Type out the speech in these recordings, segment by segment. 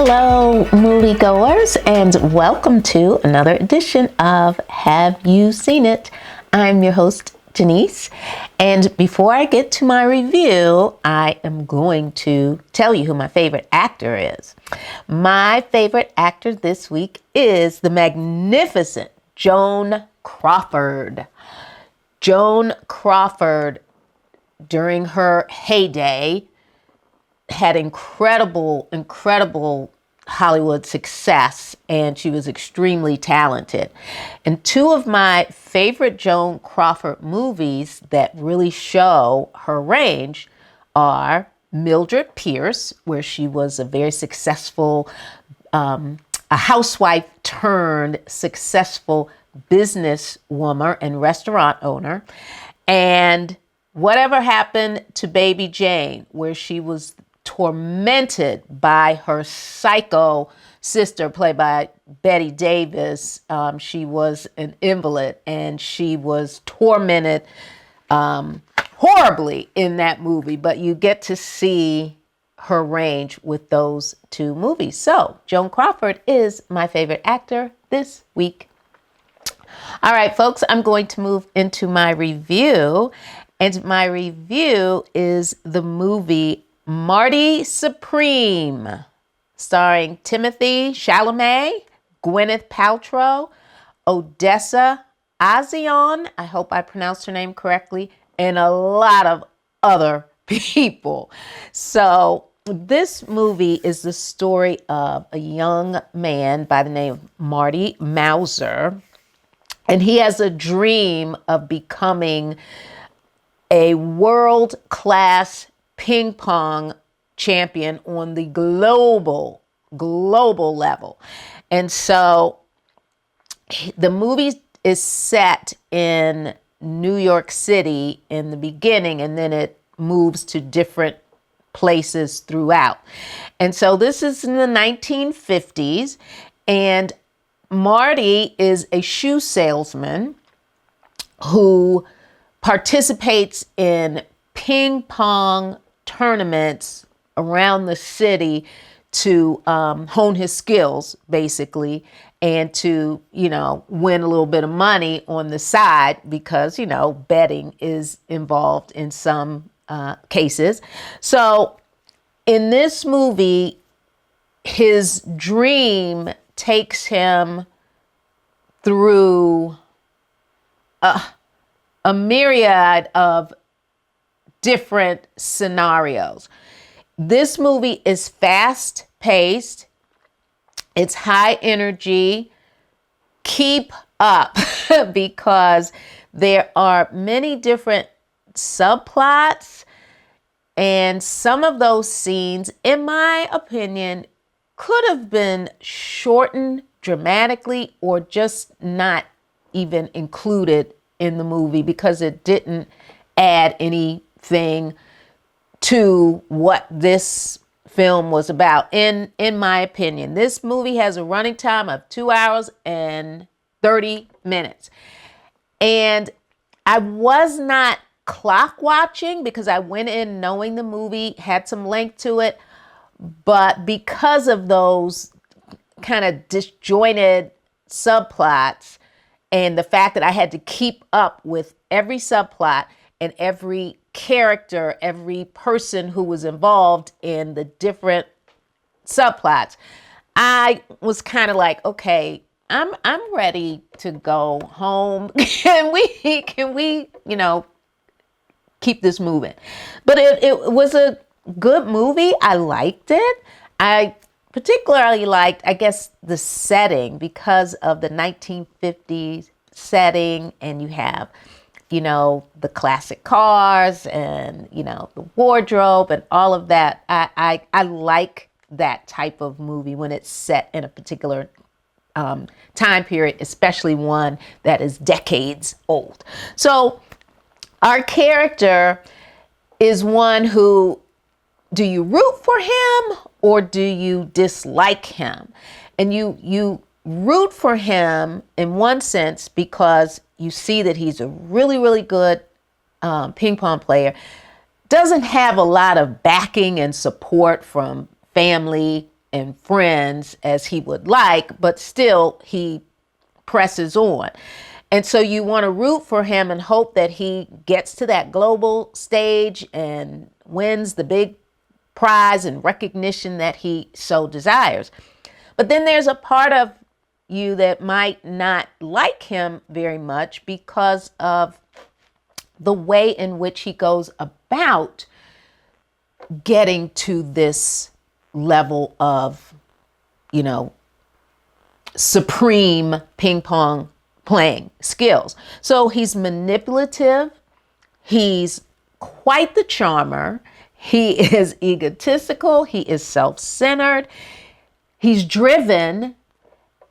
Hello, moviegoers, and welcome to another edition of Have You Seen It? I'm your host, Denise, and before I get to my review, I am going to tell you who my favorite actor is. My favorite actor this week is the magnificent Joan Crawford. Joan Crawford, during her heyday, had incredible Hollywood success, and she was extremely talented. And two of my favorite Joan Crawford movies that really show her range are Mildred Pierce, where she was a very successful, a housewife turned successful businesswoman and restaurant owner, and Whatever Happened to Baby Jane, where she was tormented by her psycho sister, played by Betty Davis. She was an invalid, and she was tormented horribly in that movie. But you get to see her range with those two movies. So Joan Crawford is my favorite actor this week. All right, folks, I'm going to move into my review. And my review is the movie Marty Supreme, starring Timothy Chalamet, Gwyneth Paltrow, Odessa A'zion, I hope I pronounced her name correctly, and a lot of other people. So this movie is the story of a young man by the name of Marty Mauser, and he has a dream of becoming a world-class ping pong champion on the global level. And so the movie is set in New York City in the beginning, and then it moves to different places throughout. And so this is in the 1950s, and Marty is a shoe salesman who participates in ping pong tournaments around the city to hone his skills, basically, and to, win a little bit of money on the side because, betting is involved in some cases. So in this movie, his dream takes him through a myriad of different scenarios. This movie is fast paced. It's high energy. Keep up because there are many different subplots, and some of those scenes, in my opinion, could have been shortened dramatically or just not even included in the movie because it didn't add anything to what this film was about. In my opinion, this movie has a running time of 2 hours and 30 minutes. And I was not clock watching because I went in knowing the movie had some length to it. But because of those kind of disjointed subplots and the fact that I had to keep up with every subplot and every character, every person who was involved in the different subplots, I was kind of like, okay, I'm ready to go home. Can we, keep this moving? But it was a good movie. I liked it. I particularly liked, I guess, the setting because of the 1950s setting, and you have, the classic cars and, the wardrobe and all of that. I like that type of movie when it's set in a particular time period, especially one that is decades old. So our character is one who, do you root for him or do you dislike him? And you root for him in one sense because you see that he's a really, really good ping pong player, doesn't have a lot of backing and support from family and friends as he would like, but still he presses on. And so you want to root for him and hope that he gets to that global stage and wins the big prize and recognition that he so desires. But then there's a part of you that might not like him very much because of the way in which he goes about getting to this level of, supreme ping pong playing skills. So he's manipulative. He's quite the charmer. He is egotistical. He is self-centered. He's driven,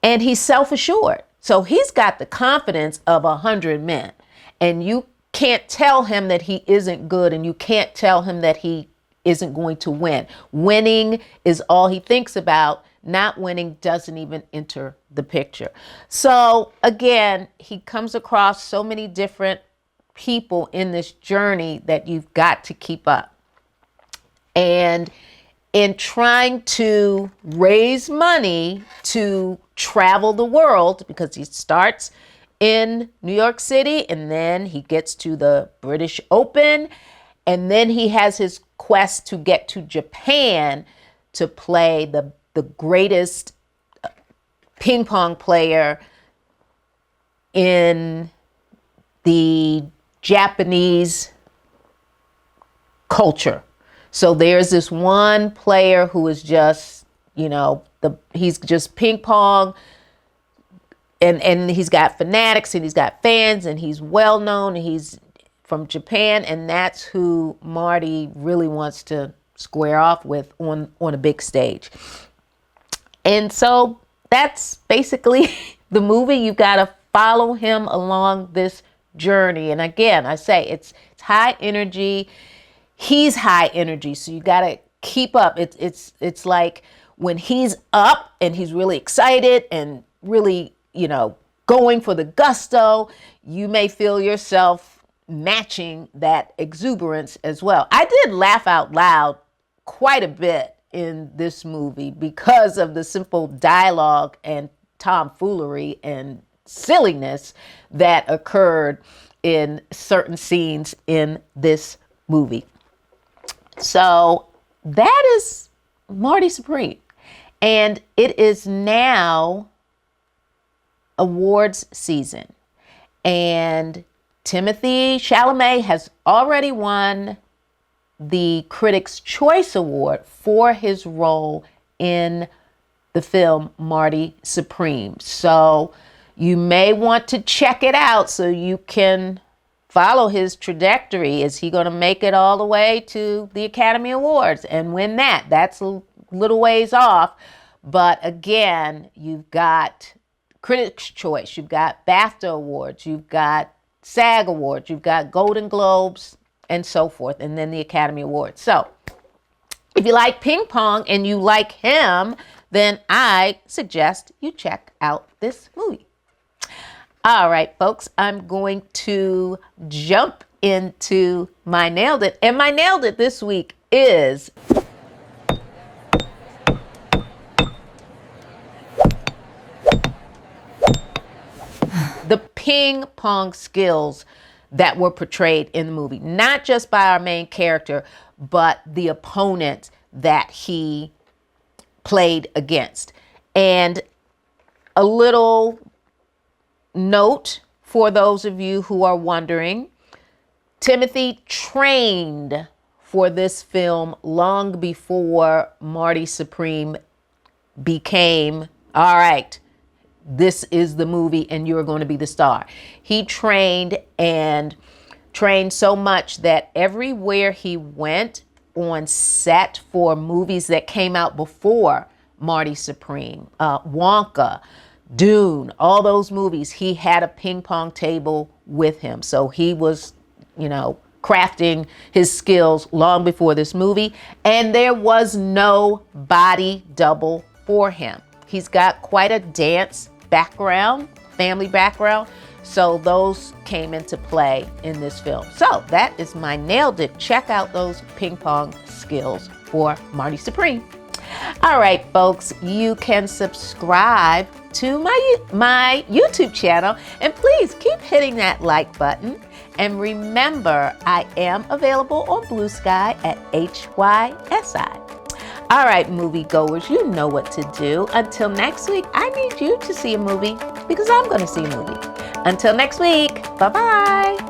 and he's self-assured. So he's got the confidence of 100 men, and you can't tell him that he isn't good, and you can't tell him that he isn't going to win. Winning is all he thinks about. Not winning doesn't even enter the picture. So again, he comes across so many different people in this journey that you've got to keep up. And in trying to raise money to travel the world, because he starts in New York City and then he gets to the British Open, and then he has his quest to get to Japan to play the greatest ping pong player in the Japanese culture. So there's this one player who is just, he's just ping pong, and he's got fanatics and he's got fans and he's well known and he's from Japan, and that's who Marty really wants to square off with on a big stage. And so that's basically the movie. You've got to follow him along this journey. And again, I say it's high energy. He's high energy, so you got to keep up. It's like when he's up and he's really excited and really, going for the gusto, you may feel yourself matching that exuberance as well. I did laugh out loud quite a bit in this movie because of the simple dialogue and tomfoolery and silliness that occurred in certain scenes in this movie. So that is Marty Supreme. And it is now awards season. And Timothée Chalamet has already won the Critics' Choice Award for his role in the film Marty Supreme. So you may want to check it out so you can follow his trajectory. Is he going to make it all the way to the Academy Awards and win that? That's a little ways off. But again, you've got Critics' Choice, you've got BAFTA Awards, you've got SAG Awards, you've got Golden Globes, and so forth, and then the Academy Awards. So if you like ping pong and you like him, then I suggest you check out this movie. All right, folks, I'm going to jump into my Nailed It. And my Nailed It this week is the ping pong skills that were portrayed in the movie, not just by our main character, but the opponent that he played against. And a little note for those of you who are wondering, Timothée trained for this film long before Marty Supreme became, all right, this is the movie and you're going to be the star. He trained so much that everywhere he went on set for movies that came out before Marty Supreme, Wonka, Dune, all those movies, he had a ping pong table with him. So he was, crafting his skills long before this movie, and there was no body double for him. He's got quite a dance background, family background, so those came into play in this film. So that is my Nailed It. Check out those ping pong skills for Marty Supreme. All right, folks, you can subscribe to my YouTube channel, and please keep hitting that like button. And remember, I am available on BlueSky at HYSI. All right, moviegoers, you know what to do. Until next week, I need you to see a movie because I'm going to see a movie. Until next week, bye-bye.